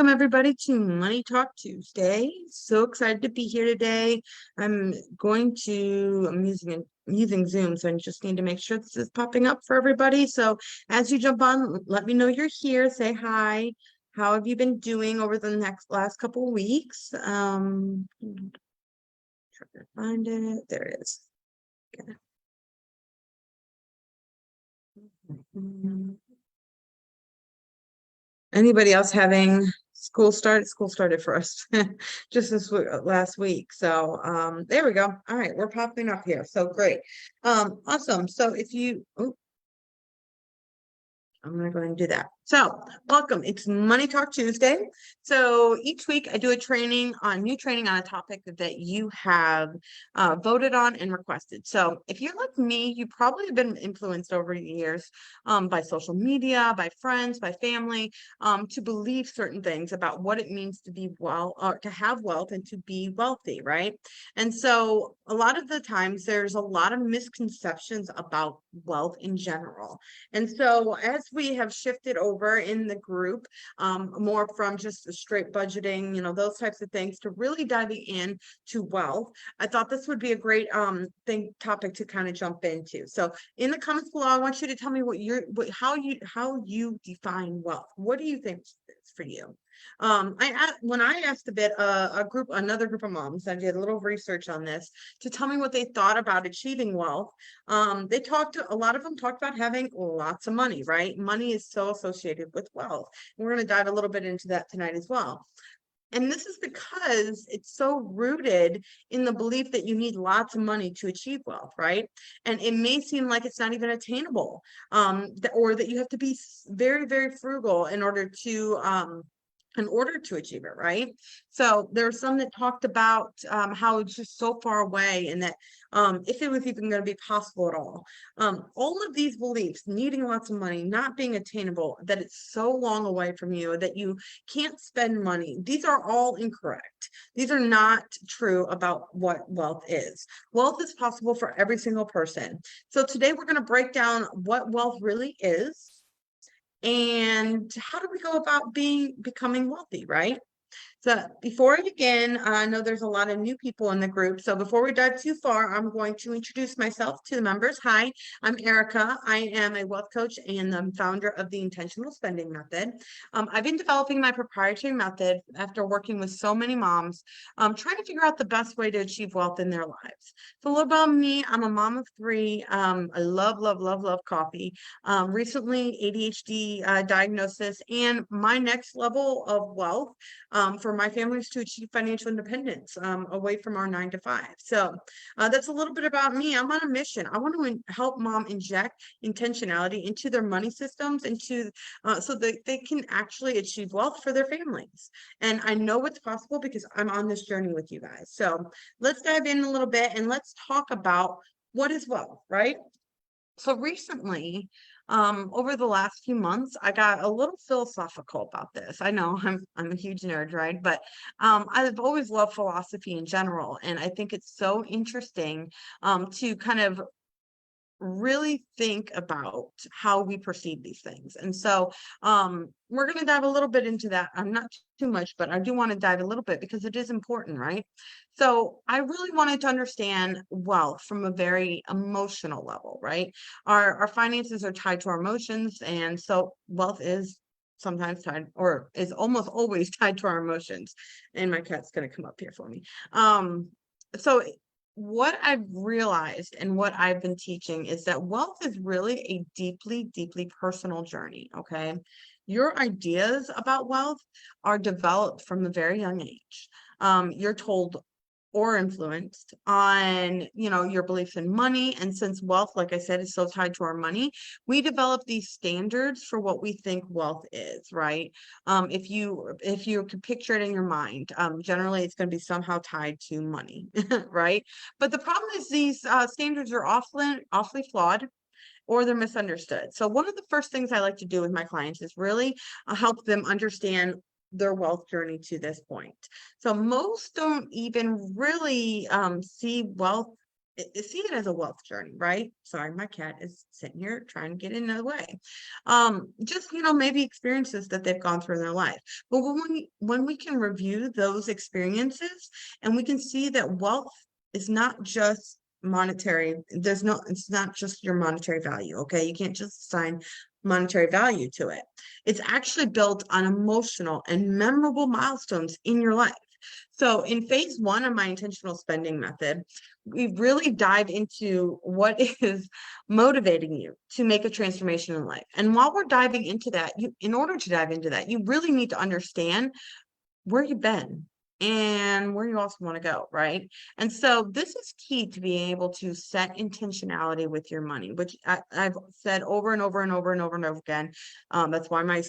Welcome everybody to Money Talk Tuesday. So excited to be here today. I'm using Zoom, so I just need to make sure this is popping up for everybody. So as you jump on, let me know you're here. Say hi. How have you been doing over the last couple of weeks? Trying to find it. There it is. Okay. Anybody else having school started? School started for us just last week. So there we go. All right, we're popping up here. So great. Awesome. So if you I'm going to go ahead and do that. So welcome. It's Money Talk Tuesday. So each week I do a new training on a topic that you have voted on and requested. So if you're like me, you probably have been influenced over the years by social media, by friends, by family, to believe certain things about what it means to be to have wealth and to be wealthy, right? And so a lot of the times there's a lot of misconceptions about wealth in general. And so as we have shifted over in the group, more from just the straight budgeting, those types of things, to really diving in to wealth, I thought this would be a great topic to kind of jump into. So in the comments below, I want you to tell me how you define wealth. What do you think is for you? When I asked another group of moms, I did a little research on this to tell me what they thought about achieving wealth. A lot of them talked about having lots of money, right? Money is so associated with wealth. And we're going to dive a little bit into that tonight as well. And this is because it's so rooted in the belief that you need lots of money to achieve wealth, right? And it may seem like it's not even attainable, or that you have to be very, very frugal in order to achieve it, right? So there are some that talked about how it's just so far away, and that if it was even going to be possible at all. All of these beliefs, needing lots of money, not being attainable, that it's so long away from you, that you can't spend money, these are all incorrect. These are not true about what wealth is. Wealth is possible for every single person. So today we're going to break down what wealth really is, and how do we go about becoming wealthy, right? So before I begin, I know there's a lot of new people in the group. So before we dive too far, I'm going to introduce myself to the members. Hi, I'm Erica. I am a wealth coach and the founder of the Intentional Spending Method. I've been developing my proprietary method after working with so many moms, trying to figure out the best way to achieve wealth in their lives. So a little about me, I'm a mom of three. I love, love, love, love coffee. Recently ADHD diagnosis, and my next level of wealth for my family is to achieve financial independence away from our 9-to-5. So that's a little bit about me. I'm on a mission. I want to help mom inject intentionality into their money systems, so that they can actually achieve wealth for their families. And I know it's possible because I'm on this journey with you guys. So let's dive in a little bit and let's talk about what is wealth, right? So recently, over the last few months, I got a little philosophical about this. I know I'm a huge nerd, right? But I've always loved philosophy in general, and I think it's so interesting to kind of really think about how we perceive these things. And so we're going to dive a little bit into that. I'm not too much, but I do want to dive a little bit because it is important, right? So I really wanted to understand wealth from a very emotional level, right? Our finances are tied to our emotions, and so wealth is sometimes tied, or is almost always tied to our emotions. And my cat's going to come up here for me. So what I've realized and what I've been teaching is that wealth is really a deeply, deeply personal journey. Okay. Your ideas about wealth are developed from a very young age. You're told or influenced on, your beliefs in money. And since wealth, like I said, is so tied to our money, we develop these standards for what we think wealth is, right? If you could picture it in your mind, generally it's going to be somehow tied to money, right? But the problem is these standards are awfully flawed, or they're misunderstood. So one of the first things I like to do with my clients is really help them understand their wealth journey to this point. So most don't even really see wealth see it as a wealth journey, right? Sorry, my cat is sitting here trying to get in the way. Just, maybe experiences that they've gone through in their life. But when we can review those experiences and we can see that wealth is not just monetary, it's not just your monetary value, okay? You can't just assign monetary value to it. It's actually built on emotional and memorable milestones in your life. So in phase one of my intentional spending method, we really dive into what is motivating you to make a transformation in life. And while we're diving into that, in order to dive into that, you really need to understand where you've been and where you also want to go, right? And so this is key to being able to set intentionality with your money, which I've said over and over and over and over and over again. That's why my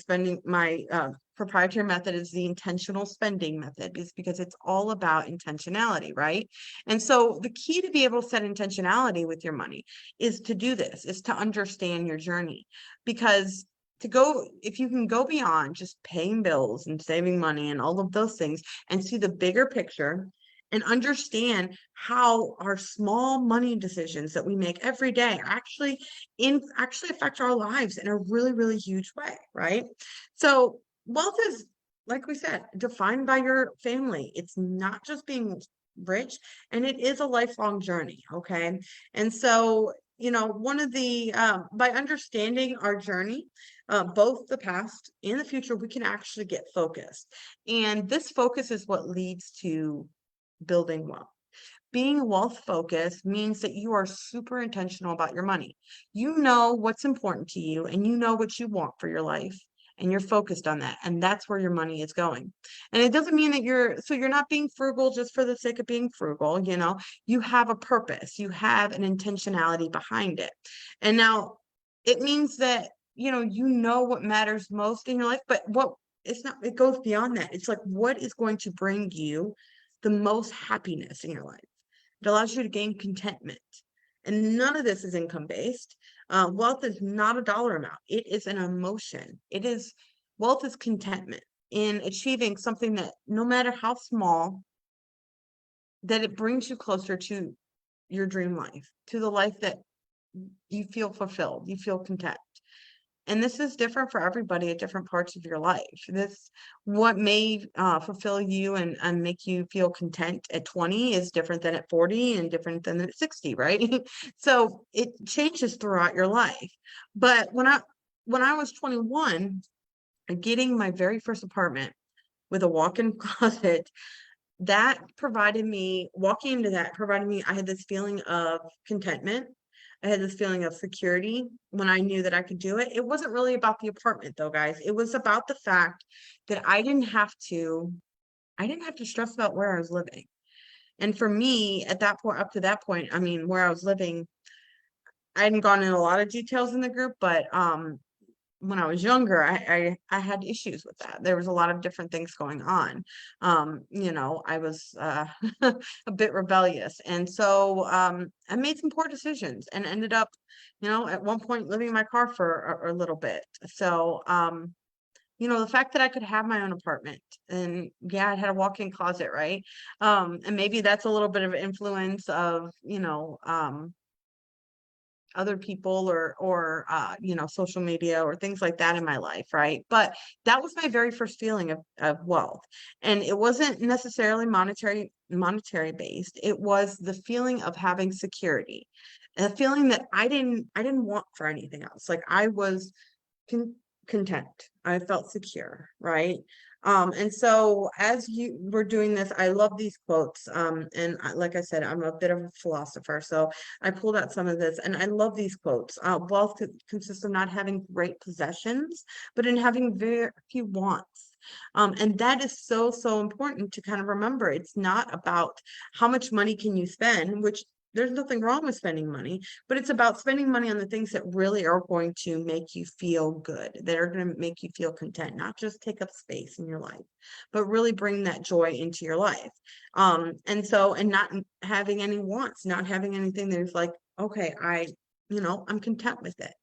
proprietary method is the intentional spending method, is because it's all about intentionality, right? And so the key to be able to set intentionality with your money is to do this, is to understand your journey, because if you can go beyond just paying bills and saving money and all of those things and see the bigger picture and understand how our small money decisions that we make every day actually affect our lives in a really, really huge way, right? So wealth is, like we said, defined by your family. It's not just being rich, and it is a lifelong journey, okay? And so, one of the by understanding our journey, both the past and the future, we can actually get focused. And this focus is what leads to building wealth. Being wealth focused means that you are super intentional about your money. You know what's important to you and you know what you want for your life, and you're focused on that. And that's where your money is going. And it doesn't mean that you're not being frugal just for the sake of being frugal. You have a purpose, you have an intentionality behind it. And now it means that, you know what matters most in your life, but it goes beyond that. It's like, what is going to bring you the most happiness in your life? It allows you to gain contentment. And none of this is income based. Wealth is not a dollar amount. It is an emotion. Wealth is contentment in achieving something that, no matter how small, that it brings you closer to your dream life, to the life that you feel fulfilled, you feel content. And this is different for everybody at different parts of your life. What may fulfill you and make you feel content at 20 is different than at 40 and different than at 60, right? So it changes throughout your life. But when I was 21, getting my very first apartment with a walk-in closet, walking into that provided me, I had this feeling of contentment. I had this feeling of security when I knew that I could do it. It wasn't really about the apartment though, guys. It was about the fact that I didn't have to stress about where I was living. And for me, at that point, up to that point, I mean, where I was living, I hadn't gone in a lot of details in the group, but when I was younger, I had issues with that. There was a lot of different things going on. I was a bit rebellious. And so I made some poor decisions and ended up, at one point living in my car for a little bit. So, the fact that I could have my own apartment, and yeah, I had a walk-in closet, right? And maybe that's a little bit of influence of, other people or social media or things like that in my life, right? But that was my very first feeling of wealth, and it wasn't necessarily monetary based. It was the feeling of having security, and a feeling that I didn't want for anything else. Like I was content. I felt secure, right? And so as you were doing this, I love these quotes. Like I said, I'm a bit of a philosopher, so I pulled out some of this, and I love these quotes. Wealth consists of not having great possessions, but in having very few wants. And that is so, so important to kind of remember. It's not about how much money can you spend, which there's nothing wrong with spending money, but it's about spending money on the things that really are going to make you feel good, that are going to make you feel content, not just take up space in your life, but really bring that joy into your life. And not having any wants, not having anything that's like, okay, I'm content with it.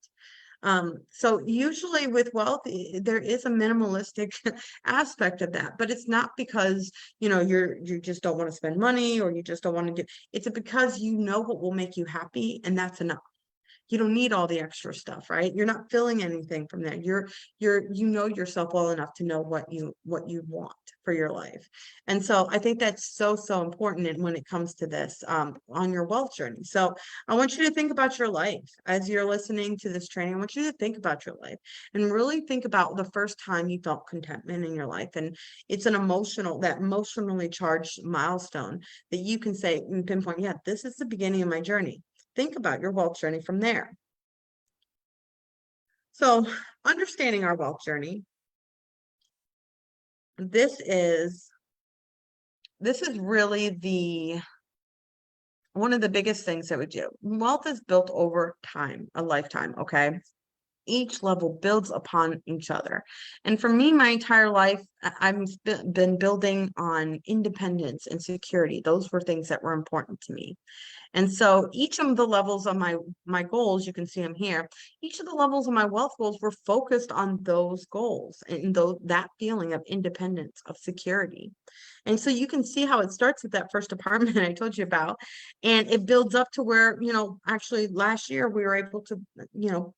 So usually with wealth, there is a minimalistic aspect of that, but it's not because, you just don't want to spend money or you just don't want to do, it's because you know what will make you happy and that's enough. You don't need all the extra stuff, right? You're not feeling anything from that. You know yourself well enough to know what you want for your life. And so I think that's so, so important when it comes to this on your wealth journey. So I want you to think about your life as you're listening to this training. I want you to think about your life and really think about the first time you felt contentment in your life. And it's that emotionally charged milestone that you can say and pinpoint, yeah, this is the beginning of my journey. Think about your wealth journey from there. So, understanding our wealth journey, this is really one of the biggest things that we do. Wealth is built over time, a lifetime, okay? Each level builds upon each other. And for me, my entire life, I've been building on independence and security. Those were things that were important to me. And so each of the levels of my goals, you can see them here, each of the levels of my wealth goals were focused on those goals and that feeling of independence, of security. And so you can see how it starts with that first apartment I told you about, and it builds up to where, actually last year we were able to,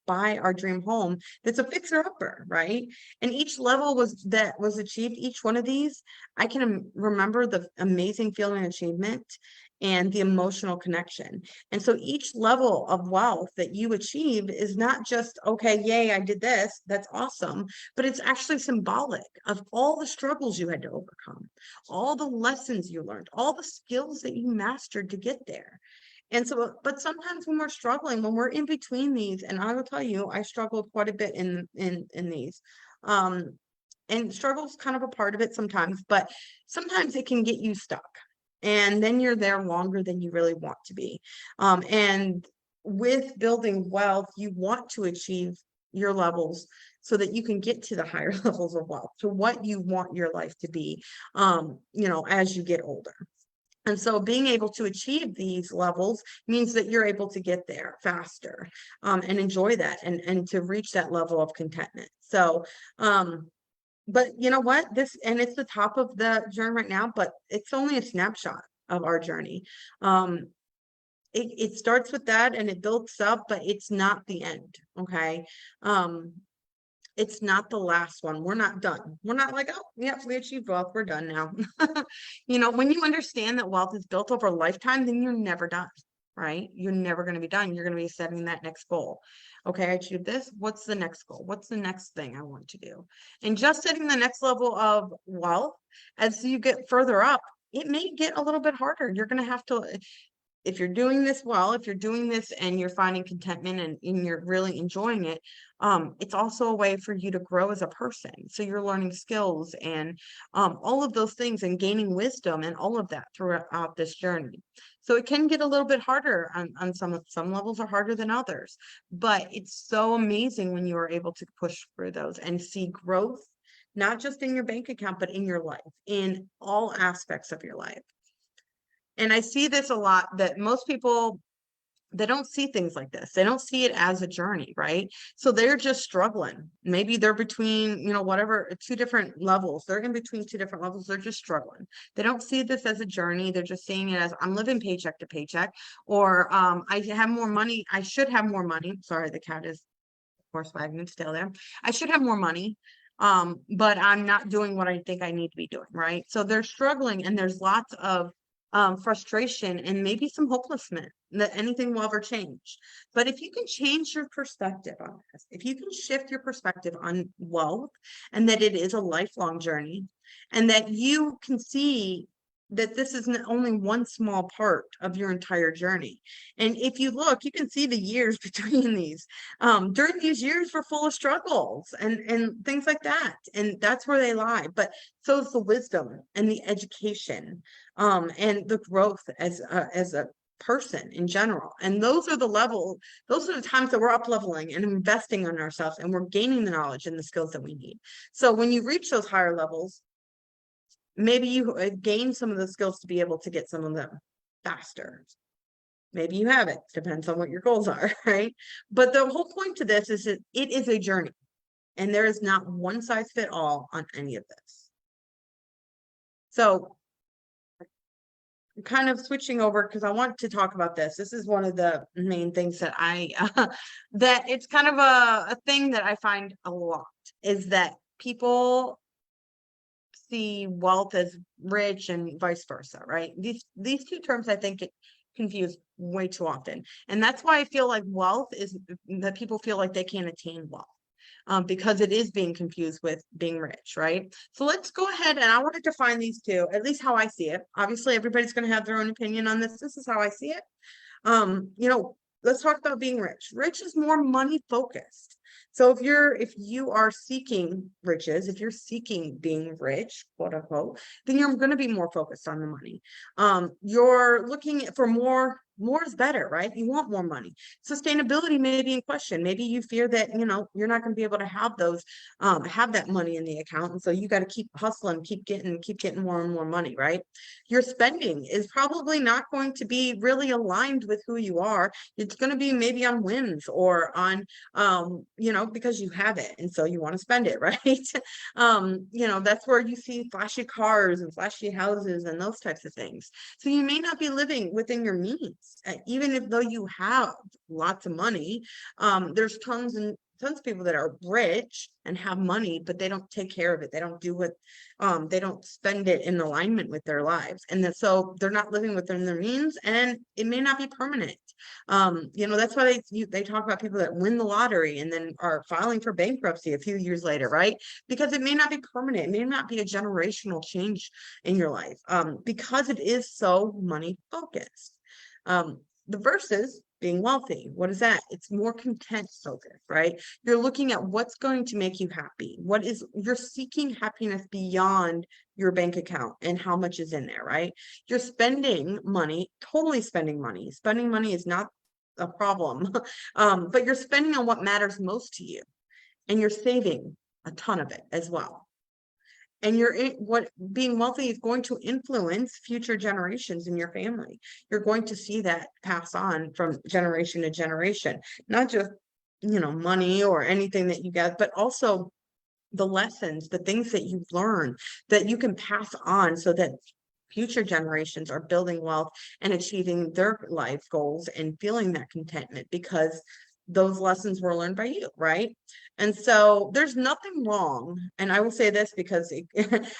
buy our dream home. That's a fixer upper, right? And each level was achieved, each one of these, I can remember the amazing feeling of achievement and the emotional connection. And so each level of wealth that you achieve is not just, okay, yay, I did this, that's awesome, but it's actually symbolic of all the struggles you had to overcome, all the lessons you learned, all the skills that you mastered to get there. And so, but sometimes when we're struggling, when we're in between these, and I will tell you, I struggled quite a bit in these. And struggle's kind of a part of it sometimes, but sometimes it can get you stuck. And then you're there longer than you really want to be. And with building wealth, you want to achieve your levels so that you can get to the higher levels of wealth, to what you want your life to be, as you get older. And so being able to achieve these levels means that you're able to get there faster, and enjoy that and to reach that level of contentment. So, but you know what? It's the top of the journey right now, but it's only a snapshot of our journey. It starts with that and it builds up, but it's not the end. Okay. It's not the last one. We're not done. We're not like, oh, yep, we achieved wealth. We're done now. When you understand that wealth is built over a lifetime, then you're never done, right? You're never going to be done. You're going to be setting that next goal. Okay, I achieved this. What's the next goal? What's the next thing I want to do? And just setting the next level of wealth, as you get further up, it may get a little bit harder. You're going to have to, if you're doing this well, if you're doing this and you're finding contentment and you're really enjoying it, it's also a way for you to grow as a person. So you're learning skills and all of those things and gaining wisdom and all of that throughout this journey. So it can get a little bit harder on some levels are harder than others, but it's so amazing when you are able to push through those and see growth, not just in your bank account, but in your life, in all aspects of your life. And I see this a lot that most people, they don't see things like this. They don't see it as a journey, right? So they're just struggling. Maybe they're between, whatever, two different levels. They're in between two different levels. They're just struggling. They don't see this as a journey. They're just seeing it as I'm living paycheck to paycheck, or I have more money. I should have more money. Sorry, the cat is, of course, wagging its tail there. I should have more money. But I'm not doing what I think I need to be doing, right? So they're struggling and there's lots of frustration and maybe some hopelessness that anything will ever change. But if you can change your perspective on this, if you can shift your perspective on wealth and that it is a lifelong journey and that you can see that this is only one small part of your entire journey. And if you look, you can see the years between these. During these years, we're full of struggles and things like that. And that's where they lie. But so is the wisdom and the education, and the growth as a person in general. And those are the times that we're up leveling and investing in ourselves and we're gaining the knowledge and the skills that we need. So when you reach those higher levels, maybe you gain some of the skills to be able to get some of them faster. Maybe you have it. Depends on what your goals are, right? But the whole point to this is that it is a journey, and there is not one size fit all on any of this. So kind of switching over because I want to talk about this. This is one of the main things that that it's kind of a thing that I find a lot is that people see wealth as rich and vice versa, right? These two terms I think get confused way too often. And that's why I feel like wealth is that people feel like they can't attain wealth. Because it is being confused with being rich, right? So let's go ahead and I want to define these two, at least how I see it. Obviously, everybody's going to have their own opinion on this. This is how I see it. You know, let's talk about being rich. Rich is more money focused. So if you are seeking riches, if you're seeking being rich, quote unquote, then you're going to be more focused on the money. You're looking for more is better, right? You want more money. Sustainability may be in question. Maybe you fear that, you're not going to be able to have have that money in the account. And so you got to keep hustling, keep getting more and more money, right? Your spending is probably not going to be really aligned with who you are. It's going to be maybe on whims or on, because you have it. And so you want to spend it, right? That's where you see flashy cars and flashy houses and those types of things. So you may not be living within your means. Even if though you have lots of money, there's tons of people that are rich and have money, but they don't take care of it. They don't do they don't spend it in alignment with their lives. And then, so they're not living within their means and it may not be permanent. That's why they talk about people that win the lottery and then are filing for bankruptcy a few years later, right? Because it may not be permanent. It may not be a generational change in your life, because it is so money focused. The versus being wealthy. What is that? It's more content focused, right? You're looking at what's going to make you happy. You're seeking happiness beyond your bank account and how much is in there, right? You're spending money, totally spending money. Spending money is not a problem, but you're spending on what matters most to you, and you're saving a ton of it as well. And what being wealthy is going to influence future generations in your family. You're going to see that pass on from generation to generation, not just, money or anything that you get, but also the lessons, the things that you've learned that you can pass on so that future generations are building wealth and achieving their life goals and feeling that contentment because those lessons were learned by you, right? And so there's nothing wrong. And I will say this because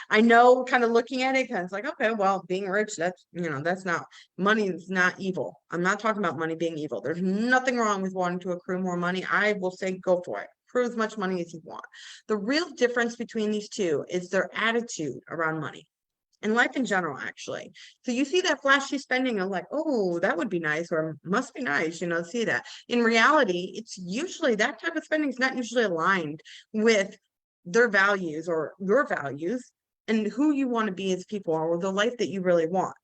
I know kind of looking at it, kind of like, okay, well, being rich, that's not, money is not evil. I'm not talking about money being evil. There's nothing wrong with wanting to accrue more money. I will say, go for it. Accrue as much money as you want. The real difference between these two is their attitude around money. And life in general, actually. So you see that flashy spending of like, oh, that would be nice, or must be nice, see that. In reality, it's usually that type of spending is not usually aligned with their values or your values and who you want to be as people or the life that you really want.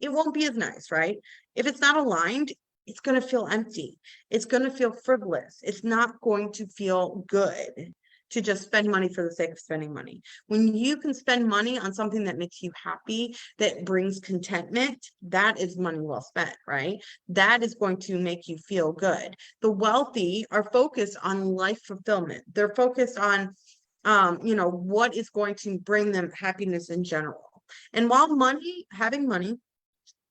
It won't be as nice, right? If it's not aligned, it's going to feel empty. It's going to feel frivolous. It's not going to feel good to just spend money for the sake of spending money. When you can spend money on something that makes you happy, that brings contentment, that is money well spent, right? That is going to make you feel good. The wealthy are focused on life fulfillment. They're focused on, what is going to bring them happiness in general. And while having money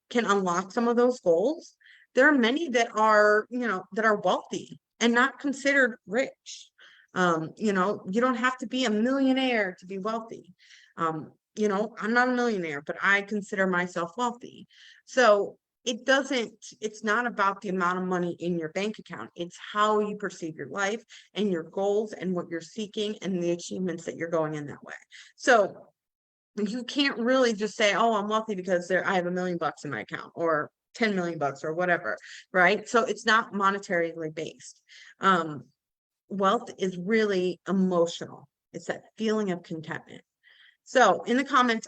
can unlock some of those goals, there are many that are, that are wealthy and not considered rich. You don't have to be a millionaire to be wealthy. I'm not a millionaire, but I consider myself wealthy. So it's not about the amount of money in your bank account. It's how you perceive your life and your goals and what you're seeking and the achievements that you're going in that way. So you can't really just say, oh, I'm wealthy because I have $1 million in my account or 10 million bucks or whatever, right? So it's not monetarily based. Wealth is really emotional. It's that feeling of contentment. So in the comments,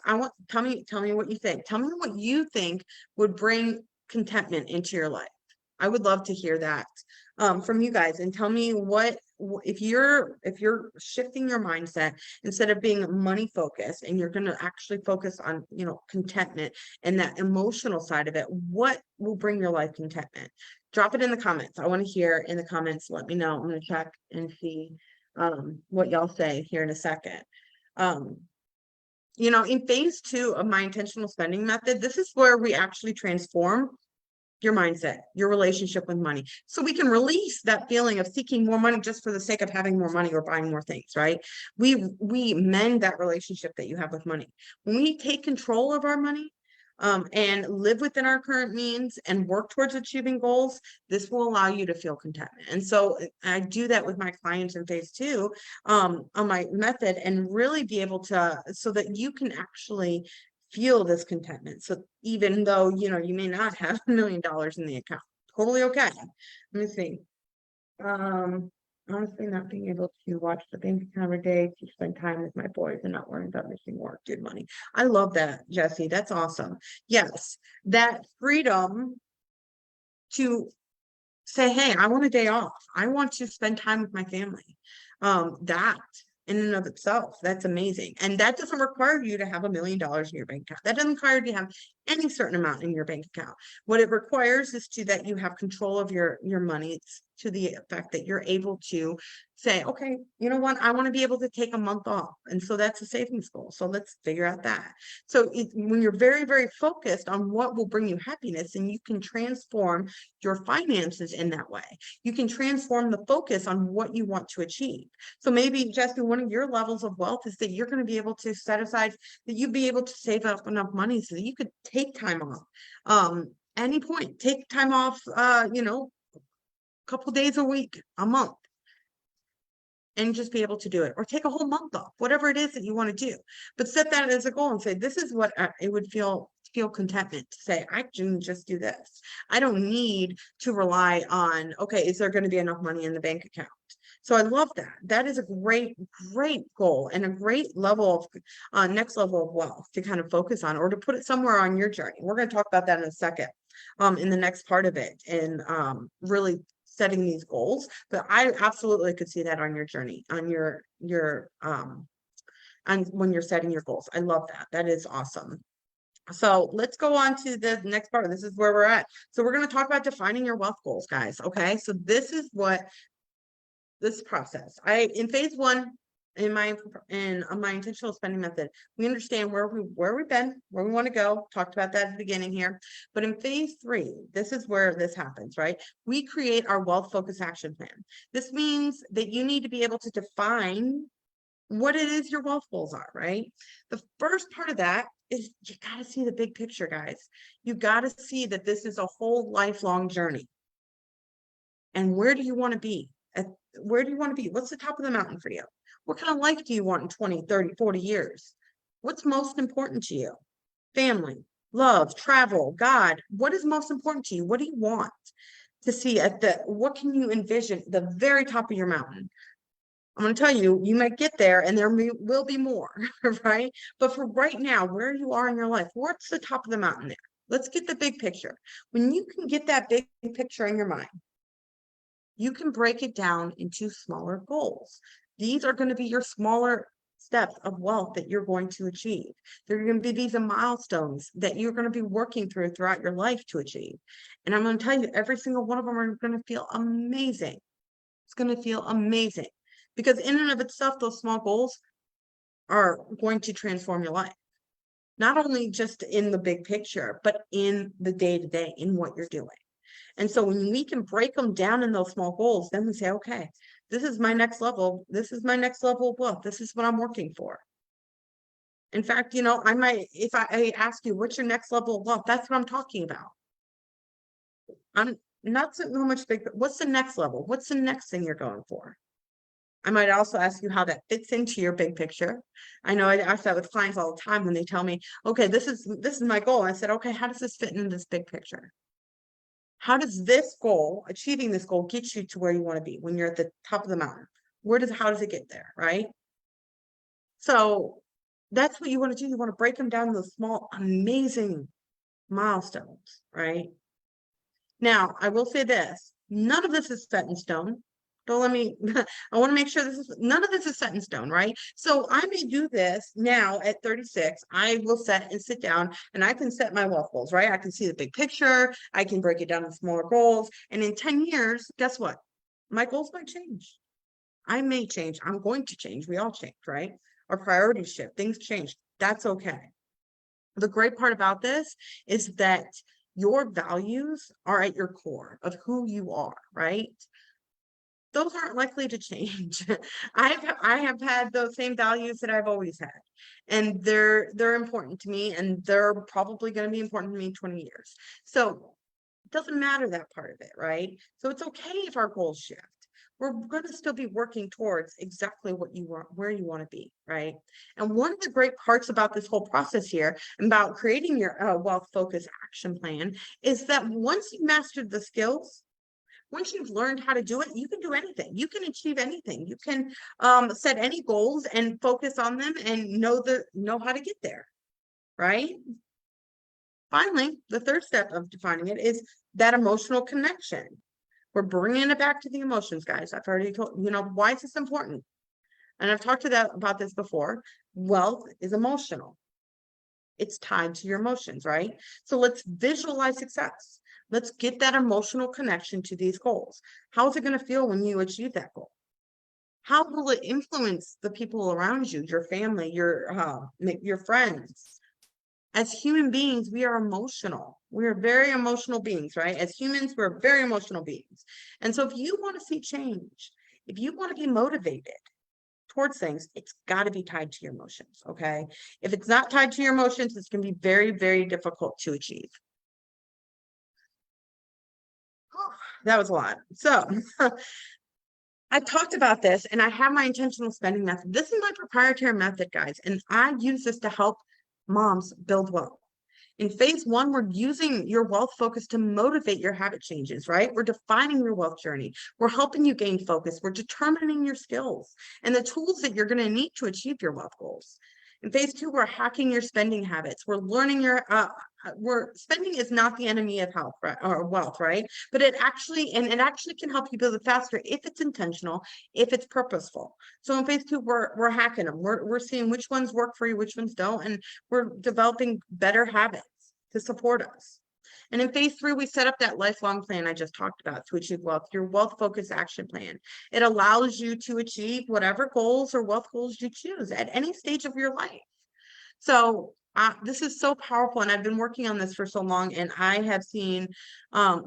tell me what you think. Tell me what you think would bring contentment into your life. I would love to hear that from you guys, and tell me what if you're shifting your mindset, instead of being money focused, and you're going to actually focus on, contentment and that emotional side of it, what will bring your life contentment? Drop it in the comments. I want to hear in the comments. Let me know. I'm going to check and see what y'all say here in a second. In phase 2 of my intentional spending method, this is where we actually transform your mindset, your relationship with money. So we can release that feeling of seeking more money just for the sake of having more money or buying more things, right? We mend that relationship that you have with money. When we take control of our money, and live within our current means and work towards achieving goals, this will allow you to feel contentment. And so I do that with my clients in phase 2 on my method, and really be able to, so that you can actually feel this contentment. So even though, you may not have $1 million in the account, totally okay. Let me see. Honestly, not being able to watch the bank account every day, to spend time with my boys and not worrying about missing work, good money. I love that, Jesse. That's awesome. Yes, that freedom to say, hey, I want a day off. I want to spend time with my family. That in and of itself, that's amazing. And that doesn't require you to have $1 million in your bank account. That doesn't require you to have any certain amount in your bank account. What it requires is that you have control of your money, to the effect that you're able to say, okay, you know what, I want to be able to take a month off. And so that's a savings goal. So let's figure out that. So when you're very, very focused on what will bring you happiness, and you can transform your finances in that way, you can transform the focus on what you want to achieve. So maybe, Jesse, one of your levels of wealth is that you're going to be able to set aside, that you'd be able to save up enough money so that you could take time off. Any point, take time off, couple days a week, a month, and just be able to do it, or take a whole month off, whatever it is that you want to do. But set that as a goal and say, this is what it would feel contentment to say, I can just do this. I don't need to rely on, okay, is there going to be enough money in the bank account? So I love that. That is a great, great goal, and a great level of next level of wealth to kind of focus on, or to put it somewhere on your journey. We're going to talk about that in a second, in the next part of it, and really setting these goals. But I absolutely could see that on your journey, on your and when you're setting your goals. I love that. That is awesome. So let's go on to the next part. This is where we're at. So we're going to talk about defining your wealth goals, guys. Okay. So this is what this process. In phase 1, in my intentional spending method, we understand where we've been, where we want to go. Talked about that at the beginning here. But in phase 3, this is where this happens, right? We create our wealth focus action plan. This means that you need to be able to define what it is your wealth goals are, right? The first part of that is, you got to see the big picture, guys. You got to see that this is a whole lifelong journey. And where do you want to be? Where do you want to be? What's the top of the mountain for you? What kind of life do you want in 20, 30, 40 years? What's most important to you? Family, love, travel, God. What is most important to you? What do you want to see what can you envision the very top of your mountain? I'm going to tell you, you might get there and there will be more, right? But for right now, where you are in your life, what's the top of the mountain there? Let's get the big picture. When you can get that big picture in your mind, you can break it down into smaller goals. These are going to be your smaller steps of wealth that you're going to achieve. They're going to be these milestones that you're going to be working throughout your life to achieve. And I'm going to tell you, every single one of them are going to feel amazing. It's going to feel amazing, because in and of itself, those small goals are going to transform your life. Not only just in the big picture, but in the day-to-day, in what you're doing. And so when we can break them down in those small goals, then we say, okay, this is my next level. This is my next level of wealth. This is what I'm working for. In fact, I might, if I ask you, what's your next level of wealth? That's what I'm talking about. I'm not so much big, but what's the next level? What's the next thing you're going for? I might also ask you how that fits into your big picture. I know I ask that with clients all the time when they tell me, okay, this is my goal. And I said, okay, how does this fit into this big picture? How does this goal, achieving this goal, get you to where you want to be when you're at the top of the mountain? How does it get there, right? So that's what you want to do. You want to break them down into small, amazing milestones, right? Now, I will say this, none of this is set in stone. Don't let me, I want to make sure none of this is set in stone, right? So I may do this now at 36. I will sit down and I can set my wealth goals, right? I can see the big picture. I can break it down into smaller goals. And in 10 years, guess what? My goals might change. I may change. I'm going to change. We all change, right? Our priorities shift. Things change. That's okay. The great part about this is that your values are at your core of who you are, right? Those aren't likely to change. I have had those same values that I've always had, and they're important to me, and they're probably going to be important to me in 20 years. So it doesn't matter that part of it, right? So it's okay if our goals shift. We're going to still be working towards exactly what you want, where you want to be, right? And one of the great parts about this whole process here, about creating your wealth focus action plan, is that once you've mastered the skills, once you've learned how to do it, you can do anything. You can achieve anything. You can set any goals and focus on them and know how to get there, right? Finally, the third step of defining it is that emotional connection. We're bringing it back to the emotions, guys. I've already told you know why is this important, and I've talked about this before. Wealth is emotional. It's tied to your emotions, right? So let's visualize success. Let's get that emotional connection to these goals. How's it going to feel when you achieve that goal? How will it influence the people around you, your family, your friends? As human beings, we are emotional. We are very emotional beings, right? As humans, we're very emotional beings. And so if you want to see change, if you want to be motivated towards things, it's got to be tied to your emotions, okay? If it's not tied to your emotions, it's going to be very, very difficult to achieve. That was a lot. So I talked about this, and I have my intentional spending method. This is my proprietary method, guys, and I use this to help moms build wealth. In phase one, we're using your wealth focus to motivate your habit changes, right? We're defining your wealth journey. We're helping you gain focus. We're determining your skills and the tools that you're going to need to achieve your wealth goals. In phase two, we're hacking your spending habits. We're learning spending is not the enemy of health, right, or wealth, right? But it actually can help you build it faster if it's intentional, if it's purposeful. So in phase two, we're hacking them. We're seeing which ones work for you, which ones don't, and we're developing better habits to support us. And in phase three, we set up that lifelong plan I just talked about to achieve wealth, your wealth focused action plan. It allows you to achieve whatever goals or wealth goals you choose at any stage of your life. So this is so powerful, and I've been working on this for so long, and I have seen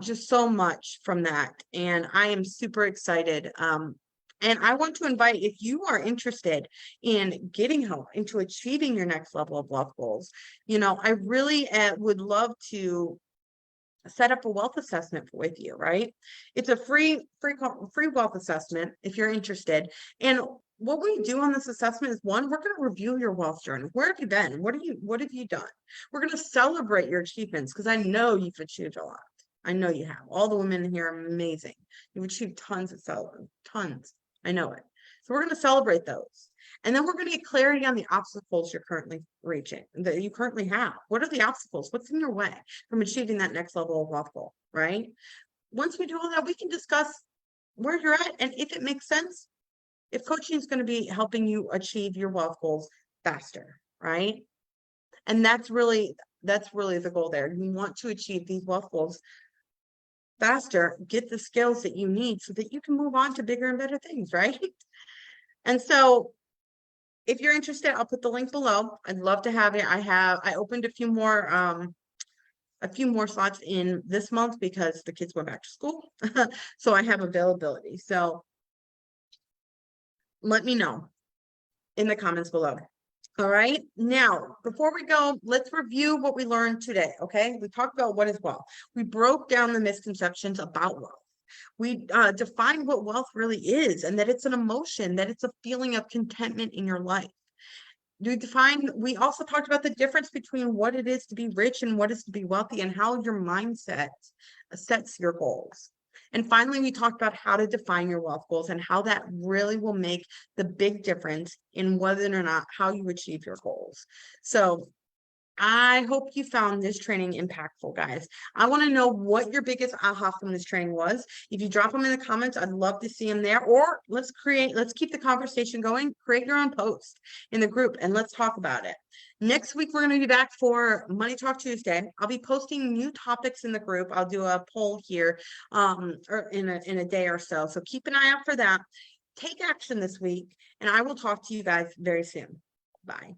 just so much from that, and I am super excited. And I want to invite, if you are interested in getting help into achieving your next level of wealth goals, I really would love to set up a wealth assessment with you, right? It's a free wealth assessment if you're interested. And what we do on this assessment is, one, we're going to review your wealth journey. Where have you been? What have you done? We're going to celebrate your achievements, because I know you've achieved a lot. I know you have. All the women here are amazing. You've achieved tons. I know it. So we're going to celebrate those. And then we're going to get clarity on the obstacles you're currently reaching, that you currently have. What are the obstacles? What's in your way from achieving that next level of wealth goal, right? Once we do all that, we can discuss where you're at, and if it makes sense, if coaching is going to be helping you achieve your wealth goals faster, right? And that's really the goal there. You want to achieve these wealth goals faster, get the skills that you need so that you can move on to bigger and better things, right? And so if you're interested, I'll put the link below. I'd love to have it. I opened a few more slots in this month because the kids went back to school. So I have availability. So let me know in the comments below. All right. Now, before we go, let's review what we learned today. Okay. We talked about what is wealth. We broke down the misconceptions about wealth. We defined what wealth really is, and that it's an emotion, that it's a feeling of contentment in your life. We also talked about the difference between what it is to be rich and what is to be wealthy, and how your mindset sets your goals. And finally, we talked about how to define your wealth goals and how that really will make the big difference in whether or not how you achieve your goals. So I hope you found this training impactful, guys. I want to know what your biggest aha from this training was. If you drop them in the comments, I'd love to see them there. Or let's keep the conversation going. Create your own post in the group and let's talk about it. Next week, we're going to be back for Money Talk Tuesday. I'll be posting new topics in the group. I'll do a poll here or in a day or so. So keep an eye out for that. Take action this week, and I will talk to you guys very soon. Bye.